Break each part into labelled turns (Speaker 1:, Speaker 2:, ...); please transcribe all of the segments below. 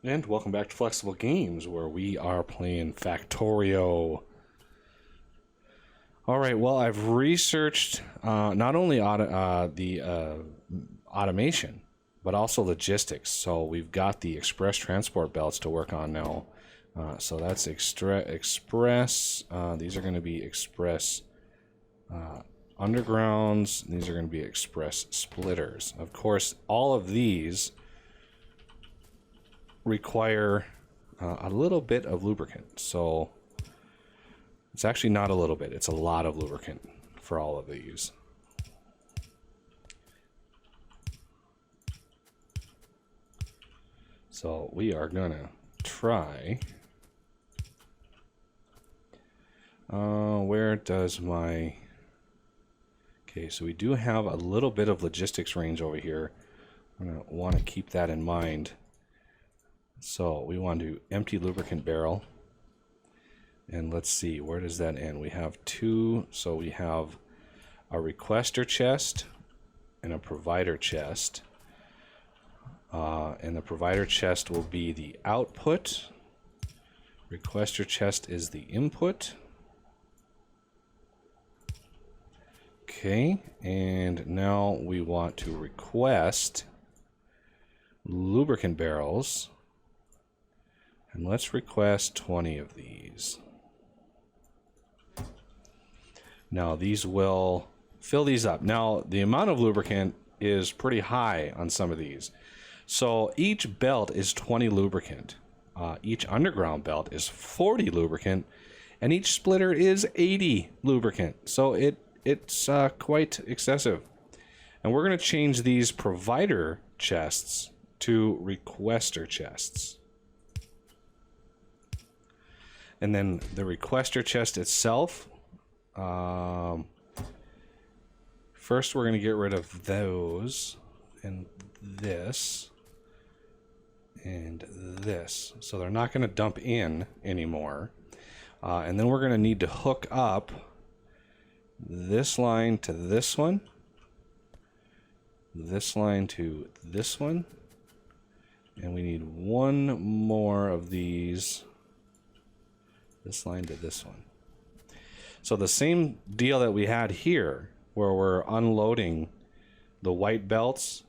Speaker 1: And welcome back to Flexible Games, where we are playing Factorio. Alright, well, I've researched not only the automation, but also logistics. So we've got the express transport belts to work on now. So that's express. These are going to be express undergrounds. These are going to be express splitters. Of course, all of these require a little bit of lubricant. So it's actually not a little bit, it's a lot of lubricant for all of these. So we are gonna try. Where does my... Okay, so we do have a little bit of logistics range over here. I'm gonna want to keep that in mind. So we want to empty lubricant barrel. And let's see, where does that end? We have two, so we have a requester chest and a provider chest. And the provider chest will be the output. Requester chest is the input. Okay, and now we want to request lubricant barrels. And let's request 20 of these. Now these will fill these up. Now the amount of lubricant is pretty high on some of these. So each belt is 20 lubricant. Each underground belt is 40 lubricant. And each splitter is 80 lubricant. So it's quite excessive. And we're going to change these provider chests to requester chests. And then the requester chest itself, first we're going to get rid of those, and this, and this. So they're not going to dump in anymore. And then we're going to need to hook up this line to this one, this line to this one, and we need one more of these. This line to this one. So the same deal that we had here, where we're unloading the white belts,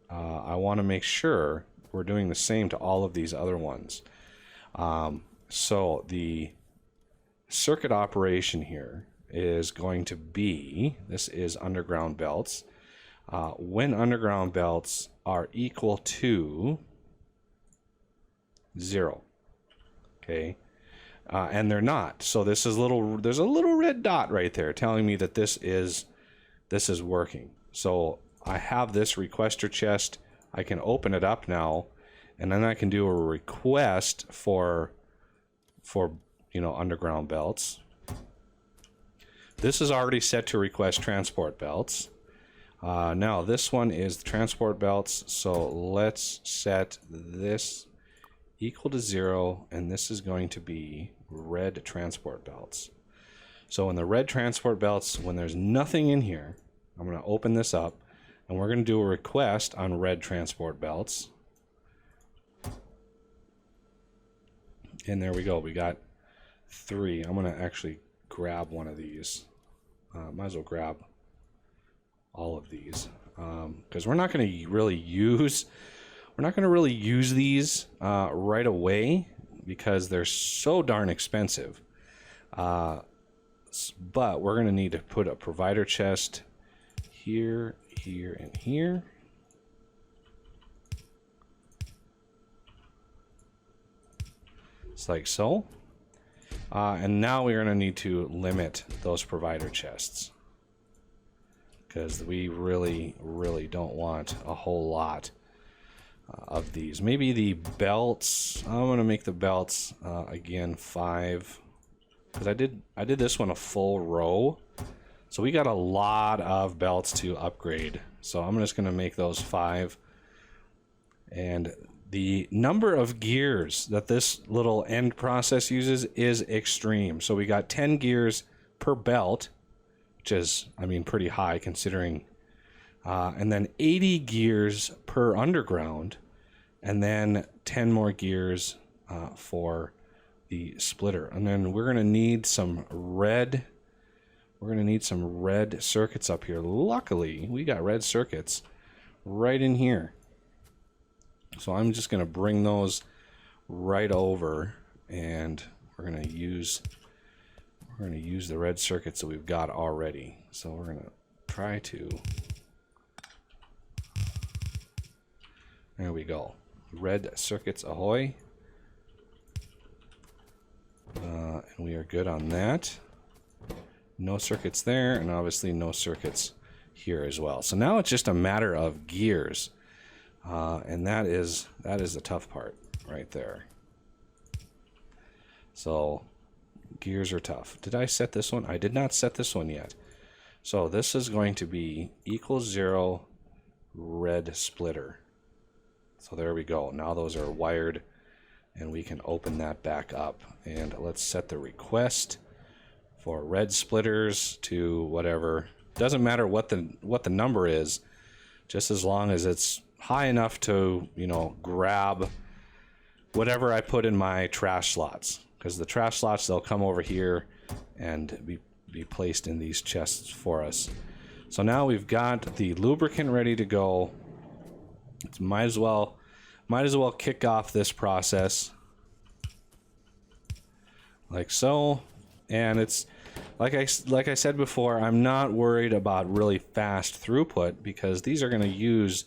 Speaker 1: I want to make sure we're doing the same to all of these other ones. So the circuit operation here is going to be, this is underground belts. When underground belts are equal to 0, okay? And they're not. So this is there's a little red dot right there telling me that this is working. So I have this requester chest. I can open it up now, and then I can do a request for underground belts. This is already set to request transport belts. Now this one is the transport belts. So let's set this equal to 0, and this is going to be red transport belts. So in the red transport belts, when there's nothing in here, I'm going to open this up, and we're going to do a request on red transport belts. And there we go. We got 3. I'm going to actually grab one of these. Might as well grab all of these, because we're not going to really use these right away because they're so darn expensive. But we're going to need to put a provider chest here, here, and here. It's like so. And now we're going to need to limit those provider chests, because we really, really don't want a whole lot of these. Maybe the belts, I'm going to make the belts again 5, because I did this one a full row, so we got a lot of belts to upgrade. So I'm just going to make those 5. And the number of gears that this little end process uses is extreme. So we got 10 gears per belt, which is, I mean, pretty high considering. And then 80 gears per underground. and then 10 more gears for the splitter. And then we're going to need some red. We're going to need some red circuits up here. Luckily, we got red circuits right in here. So I'm just going to bring those right over, and we're going to use the red circuits that we've got already. So we're going to try to. There we go. Red circuits ahoy. And we are good on that. No circuits there, and obviously no circuits here as well. So now it's just a matter of gears, and that is the tough part right there. So gears are tough. Did I set this one? I did not set this one yet. So this is going to be equals 0 red splitter. So there we go. Now those are wired, and we can open that back up. And let's set the request for red splitters to whatever. Doesn't matter what the number is, just as long as it's high enough to, you know, grab whatever I put in my trash slots. Because the trash slots, they'll come over here and be placed in these chests for us. So now we've got the lubricant ready to go. Might as well kick off this process like so. And it's like I said before, I'm not worried about really fast throughput because these are going to use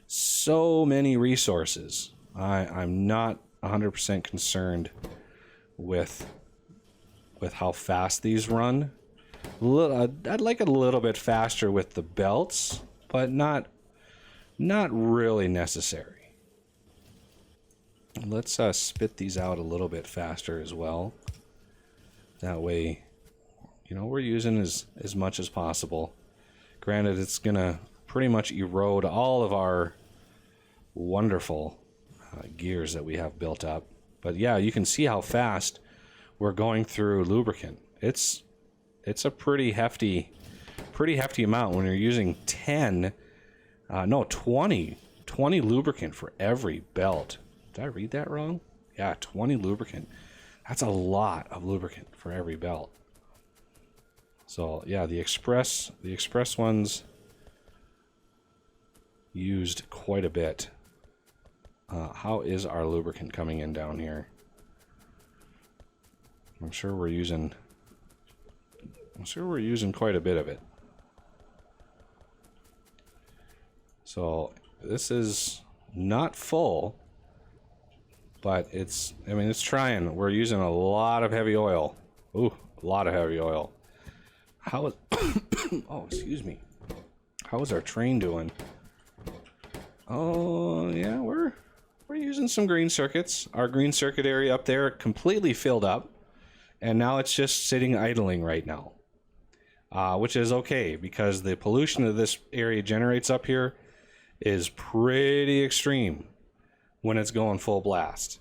Speaker 1: so many resources. I'm not 100% concerned with how fast these run. I'd like it a little bit faster with the belts, but not really necessary. Let's spit these out a little bit faster as well. That way, you know, we're using as much as possible. Granted, it's gonna pretty much erode all of our wonderful gears that we have built up. But yeah, you can see how fast we're going through lubricant. It's a pretty hefty amount when you're using 20 lubricant for every belt. Did I read that wrong? Yeah, 20 lubricant. That's a lot of lubricant for every belt. So yeah, the express ones used quite a bit. How is our lubricant coming in down here? I'm sure we're using quite a bit of it. So this is not full, but it's trying. We're using a lot of heavy oil. Ooh, a lot of heavy oil. How is oh, excuse me. How is our train doing? Oh, yeah, we're using some green circuits. Our green circuit area up there completely filled up, and now it's just sitting idling right now. Which is okay, because the pollution that this area generates up here is pretty extreme when it's going full blast.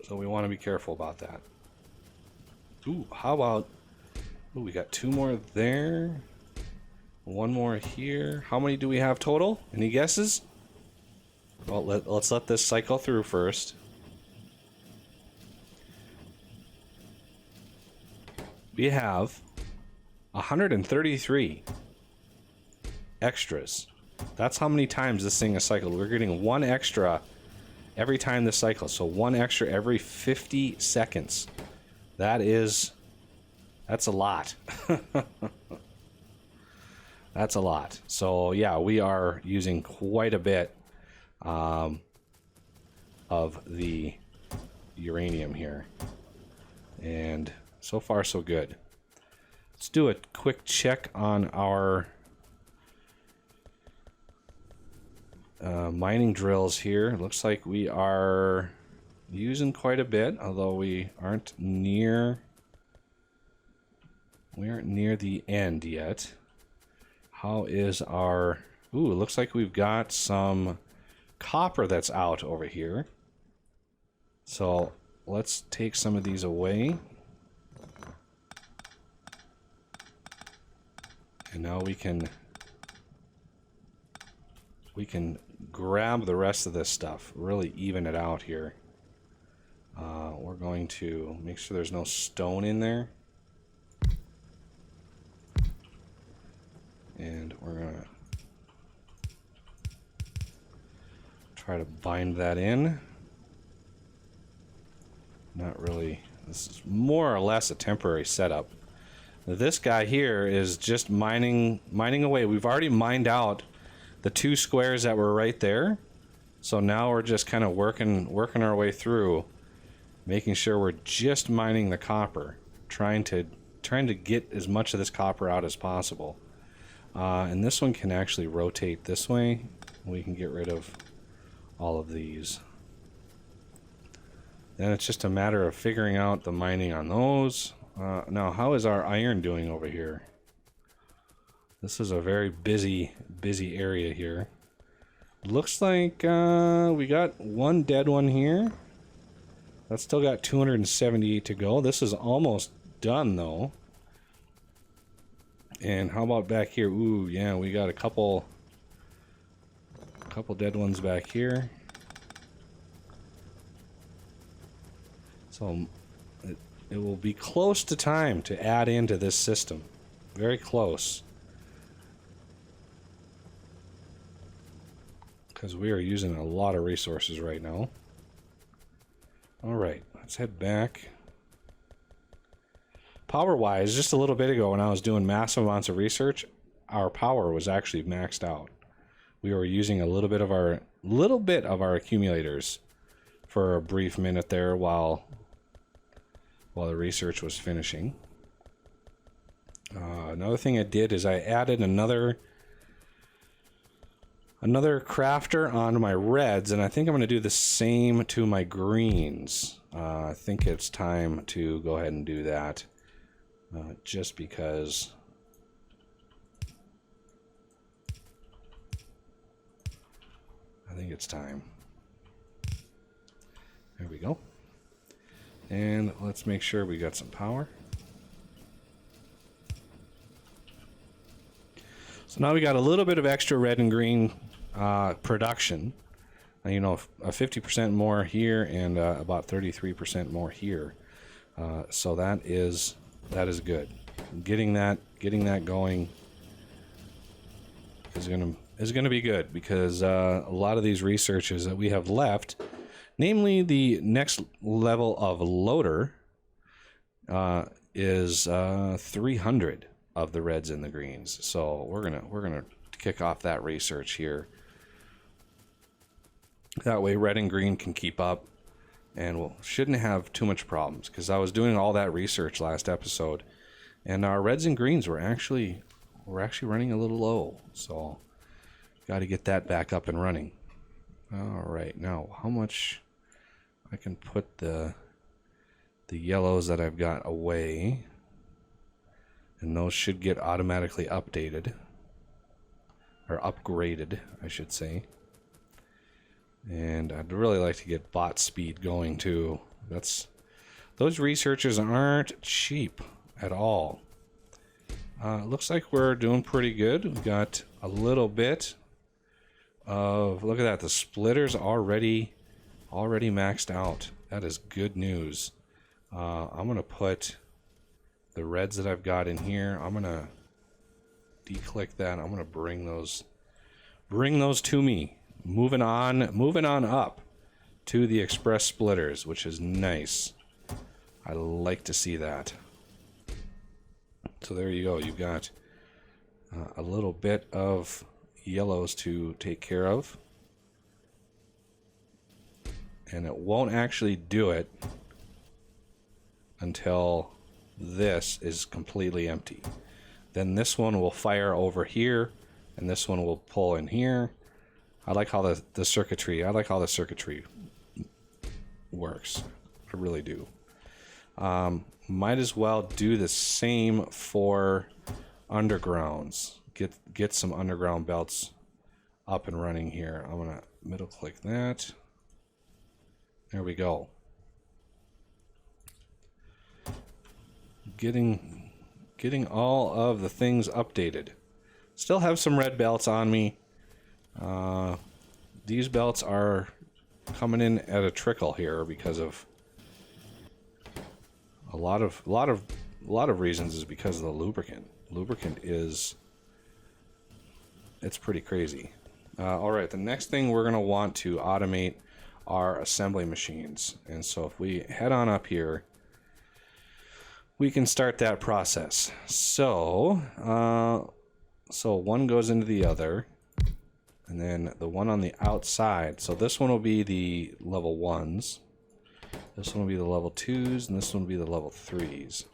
Speaker 1: So we want to be careful about that. Ooh, how about... Ooh, we got 2 more there. 1 more here. How many do we have total? Any guesses? Well, let's let this cycle through first. We have 133 extras. That's how many times this thing is cycled. We're getting 1 extra every time this cycles. So 1 extra every 50 seconds. That's a lot. That's a lot. So yeah, we are using quite a bit of the uranium here. And so far so good. Let's do a quick check on our mining drills here. It looks like we are using quite a bit, although we aren't near the end yet. How is our... Ooh, it looks like we've got some copper that's out over here. So let's take some of these away. And now we can we can grab the rest of this stuff, really even it out here. We're going to make sure there's no stone in there. And we're going to try to bind that in. Not really. This is more or less a temporary setup. This guy here is just mining away. We've already mined out the 2 squares that were right there. So now we're just kind of working our way through, making sure we're just mining the copper, trying to get as much of this copper out as possible. And this one can actually rotate this way. We can get rid of all of these. Then it's just a matter of figuring out the mining on those. Now, how is our iron doing over here? This is a very busy area here. Looks like we got one dead one here. That's still got 278 to go. This is almost done, though. And how about back here? Ooh, yeah, we got a couple dead ones back here. So it will be close to time to add into this system. Very close. Because we are using a lot of resources right now. Alright, let's head back. Power-wise, just a little bit ago when I was doing massive amounts of research, our power was actually maxed out. We were using a little bit of our accumulators for a brief minute there while the research was finishing. Another thing I did is I added another crafter onto my reds, and I think I'm going to do the same to my greens. I think it's time to go ahead and do that, just because I think it's time. There we go. And let's make sure we got some power. So now we got a little bit of extra red and green production. You know, 50% more here and about 33% more here. So that is good. Getting that going is gonna be good, because a lot of these researches that we have left, namely the next level of loader, is 300 of the reds and the greens. So we're gonna kick off that research here. That way red and green can keep up, and we shouldn't have too much problems, because I was doing all that research last episode and our reds and greens were actually running a little low. So got to get that back up and running. All right, now how much I can put the yellows that I've got away, and those should get automatically updated, or upgraded, I should say. And I'd really like to get bot speed going too. Those researchers aren't cheap at all. Looks like we're doing pretty good. We've got a little bit of, look at that, the splitters already maxed out. That is good news. I'm gonna put the reds that I've got in here, I'm gonna declick that. I'm gonna bring those to me. Moving on up to the express splitters, which is nice. I like to see that. So there you go. You've got a little bit of yellows to take care of. And it won't actually do it until this is completely empty. Then this one will fire over here, and this one will pull in here. I like how the circuitry works. I really do. Might as well do the same for undergrounds. Get some underground belts up and running here. I'm gonna middle click that. There we go. Getting all of the things updated. Still have some red belts on me. These belts are coming in at a trickle here because of a lot of reasons. Is because of the lubricant. Lubricant is, it's pretty crazy. All right, the next thing we're going to want to automate are assembly machines. And so if we head on up here, we can start that process. So, so one goes into the other, and then the one on the outside. So this one will be the level 1s. This one will be the level 2s, and this one will be the level 3s.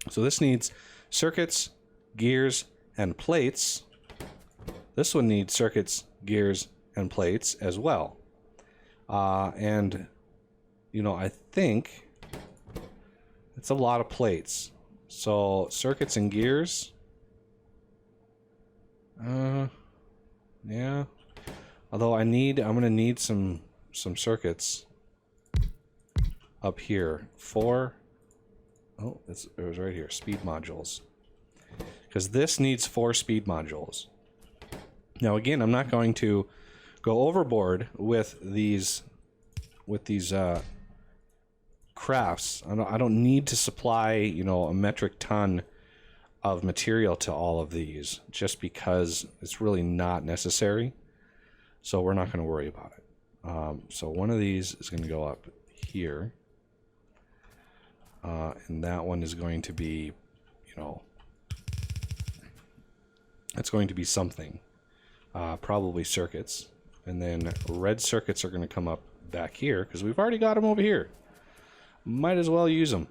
Speaker 1: So this needs circuits, gears, and plates. This one needs circuits, gears, and plates as well. And, you know, I think it's a lot of plates. So circuits and gears. Yeah. Although I'm going to need some circuits up here. Oh, it was right here. Speed modules. Because this needs 4 speed modules. Now again, I'm not going to go overboard with these crafts. I don't need to supply, you know, a metric ton of material to all of these, just because it's really not necessary. So we're not going to worry about it. So one of these is going to go up here, and that one is going to be, you know, it's going to be something, probably circuits, and then red circuits are going to come up back here because we've already got them over here. Might as well use them.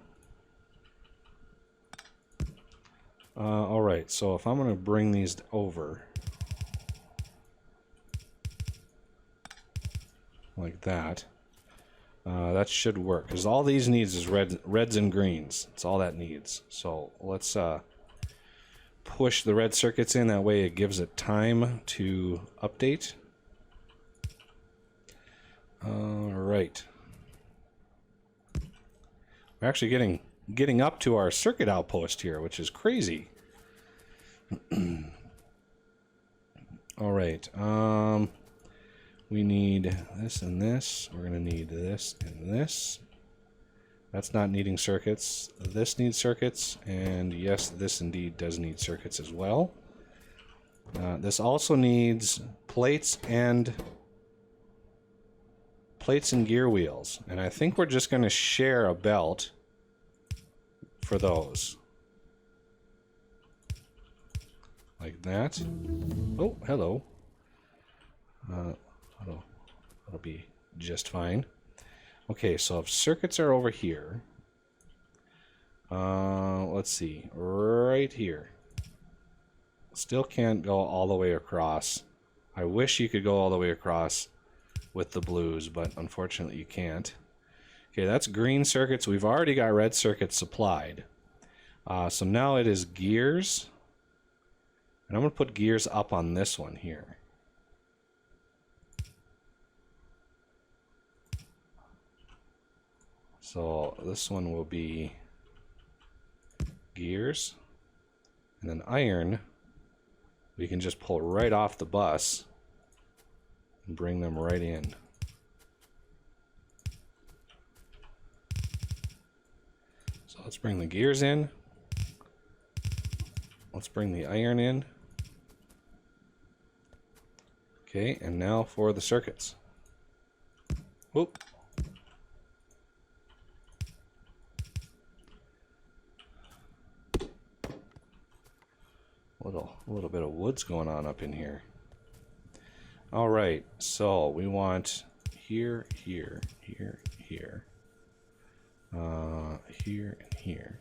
Speaker 1: Alright, so if I'm going to bring these over like that, that should work, because all these needs is reds and greens. That's all that needs. So let's push the red circuits in, that way it gives it time to update. Alright. We're actually getting up to our circuit outpost here, which is crazy. All right. We need this and this. We're going to need this and this. That's not needing circuits. This needs circuits. And yes, this indeed does need circuits as well. This also needs plates and gear wheels, and I think we're just going to share a belt for those, like that. Oh, hello. That'll be just fine. Okay, so if circuits are over here, let's see, right here. Still can't go all the way across. I wish you could go all the way across with the blues, but unfortunately you can't. Okay, that's green circuits. We've already got red circuits supplied. So now it is gears. And I'm going to put gears up on this one here. So this one will be gears. And then iron, we can just pull right off the bus and bring them right in. So let's bring the gears in. Let's bring the iron in. Okay, and now for the circuits. Whoop. A little bit of wood's going on up in here. All right, so we want here, here, here, here, here, and here.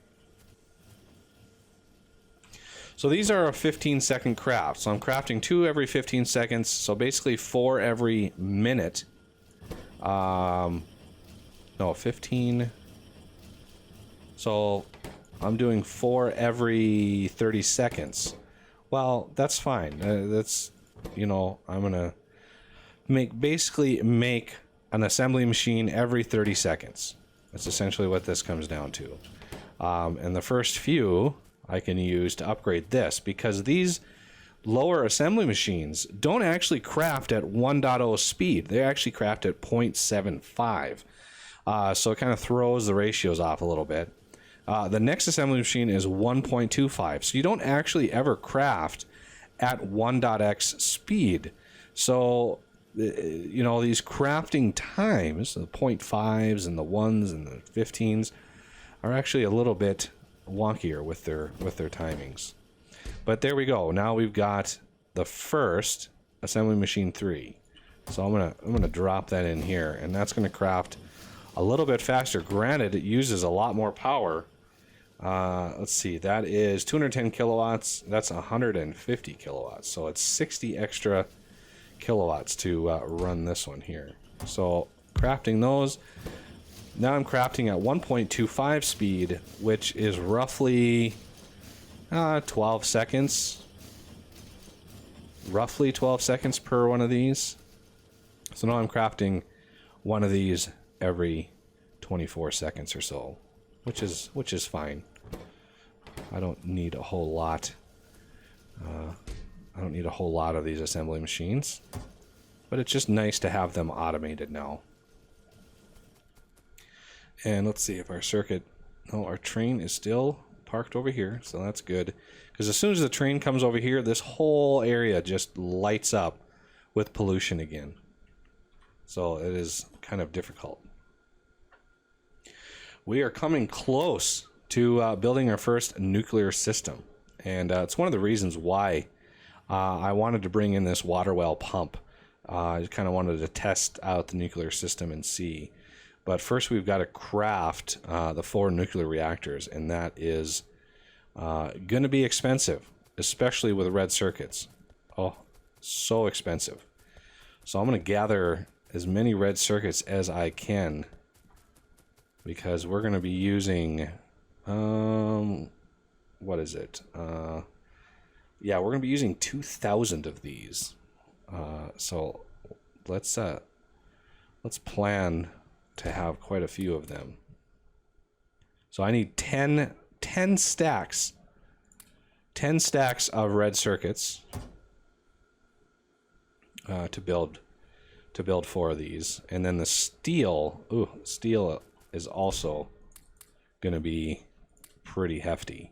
Speaker 1: So these are a 15-second craft. So I'm crafting 2 every 15 seconds. So basically 4 every minute. No, 15. So I'm doing 4 every 30 seconds. Well, that's fine. That's, you know, I'm gonna basically make an assembly machine every 30 seconds. That's essentially what this comes down to. And the first few I can use to upgrade this, because these lower assembly machines don't actually craft at 1.0 speed. They actually craft at 0.75. So it kind of throws the ratios off a little bit. The next assembly machine is 1.25. So you don't actually ever craft at 1.x speed. So, you know, these crafting times, the 0.5s and the 1s and the 15s, are actually a little bit wonkier with their timings. But there we go. Now we've got the first assembly machine 3. So I'm gonna drop that in here, and that's gonna craft a little bit faster. Granted, it uses a lot more power. Let's see, that is 210 kilowatts. That's 150 kilowatts. So it's 60 extra kilowatts to run this one here. So crafting those. Now I'm crafting at 1.25 speed, which is roughly 12 seconds. Roughly 12 seconds per one of these. So now I'm crafting one of these every 24 seconds or so, which is fine. I don't need a whole lot. I don't need a whole lot of these assembly machines, but it's just nice to have them automated now. And let's see if our circuit... Oh, our train is still parked over here, so that's good. Because as soon as the train comes over here, this whole area just lights up with pollution again. So it is kind of difficult. We are coming close to building our first nuclear system. And it's one of the reasons why I wanted to bring in this water well pump. I just kind of wanted to test out the nuclear system and see. But first we've got to craft the 4 nuclear reactors, and that is going to be expensive, especially with red circuits. Oh, so expensive. So I'm going to gather as many red circuits as I can, because we're going to be using, what is it? Yeah, we're going to be using 2,000 of these. So let's plan to have quite a few of them. So I need 10 stacks. 10 stacks of red circuits to build 4 of these. And then the steel, steel is also going to be pretty hefty.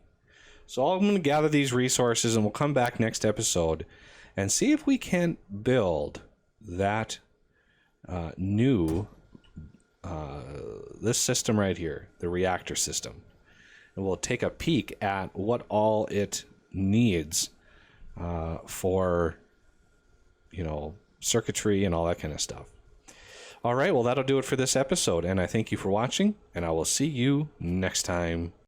Speaker 1: So I'm going to gather these resources, and we'll come back next episode and see if we can build that this system right here, the reactor system. And we'll take a peek at what all it needs for, you know, circuitry and all that kind of stuff. All right, well, that'll do it for this episode, and I thank you for watching, and I will see you next time.